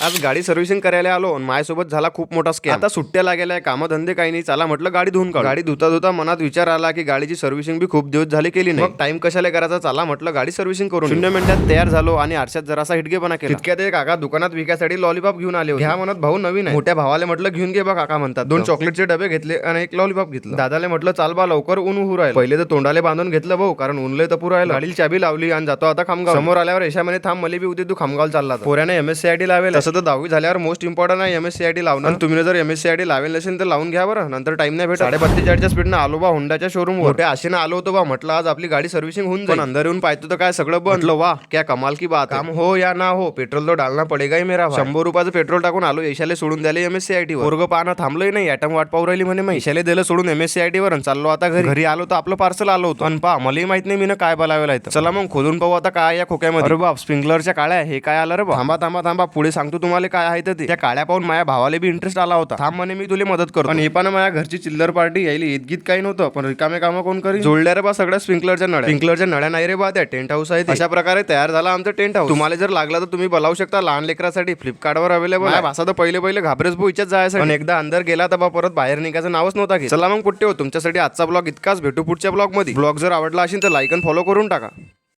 आज गाडी सर्व्हिसिंग करायला आलो आणि माझ्यासोबत झाला खूप मोठा स्कॅम. आता सुट्ट्या लागेल्या, कामधंदे काही नाही, चला म्हटलं गाडी धुवून काढू. गाडी धुता धुता मनात विचार आला की गाडीची सर्व्हिसिंग बी खूप दिवस झाले केली नाही. मग टाइम कशाला करायचा, चला म्हटलं गाडी सर्व्हिसिंग करून 0 मिनिटात तयार झालो आणि आरशात जरासा हिटकेपणा केला. तितक्यात एक काका दुकानात विकायसाठी लॉलीपॉप घेऊन आले होते. ह्या म्हणत भाऊ नवीन आहे. मोठ्या भावाला म्हटलं घेऊन घे बा काका म्हणतात. 2 चॉकलेटचे डबे घेतले आणि एक लॉलीपॉप घेतलं. दादाला म्हटलं चाल बा लवकर, ऊन उभू राहिलं. पहिले तर तोंडाले बांधून घेतलं भाऊ, कारण ऊनले तपूर राहिलं. गाडीची चाबी लावली आणि जातो आता खामगाव. समोर आल्यावर यशामध्ये थांब, मला बी उद्या तू खामगावला चालला. पोऱ्याने MSCIT लावेल. तसं तर 10वी झाल्यावर मोस्ट इम्पॉर्टंट आहे MSCIT लावणं. तुम्ही जर MSCIT लावेल नसेल तर लावून घ्या बरं, नंतर टाइम नाही भेटत. 32च्या स्पीडनं आलो बा होंडाच्या शोरूम वर. मोठ्या आशेनं आलो होतो बा, म्हटलं आज आपली गाडी सर्व्हिसिंग होऊन जाईल. पण अंदर येऊन पाहतो तर काय सगळं बंद. वाह क्या कमाल की बात. काम हो या ना हो, पेट्रोल तो डालना पडेगा ही मेरा भाई. 100 रुपयाचं पेट्रोल टाकून आलो. यशाले सोडून द्याले MSCIT वर. पोरगं पाहणं थांबलोय नाही, ॲटम वाट पाहू राहिली म्हणे. यशाले दिलं सोडून MSCIT वर आणि चाललो आता घरी. आलो तर आपलं पार्सल आलो होतं आणि पहा मलाही माहित नाही मीनं काय बोलावेला आहे. चला मग खोलून पाहू आता काय या खोक्यामध्ये. अरे बाप, स्प्रिंकलरच्या काळ्या, हे काय आलं रे बा. थांबा पुढे सांगतो तुम्हाला काय आहे ते. त्या काळ्या पाहून माझ्या भावाला बी इंटरेस्ट आला होता. थांब म्हणे मी तुला मदत करतो. आणि हे पण माझ्या घरची चिल्लर पार्टी यायली इतकीत काही नव्हतं, पण रिकामे कामं कोण करी. जोडल्या रे बा सगळ्या स्प्रिंकलरच्या नळ्या नाही रे बा, त्या टेंट हाऊस आहे. अशा प्रकारे तयार झाला आमचं टेंट हाऊस. तुम्हाला जर लागला तर तुम्ही बोलावू शकता. लहान लेकरासाठी फ्लिपकार्टवर अवेलेबल आहे. भाषा तर पहिले घाबरेच भाऊ इच्छाच जायचं. पण एकदा अंदर गेला तर बा परत बाहेर निघायचं नावच नव्हता घेत. चला मग पुट्टे हो, तुमच्यासाठी आजचा ब्लॉग इतकाच. भेटू पुढच्या ब्लॉग मध्ये. ब्लॉग जर आवडला असेल तर लाईक आणि फॉलो करून टाका.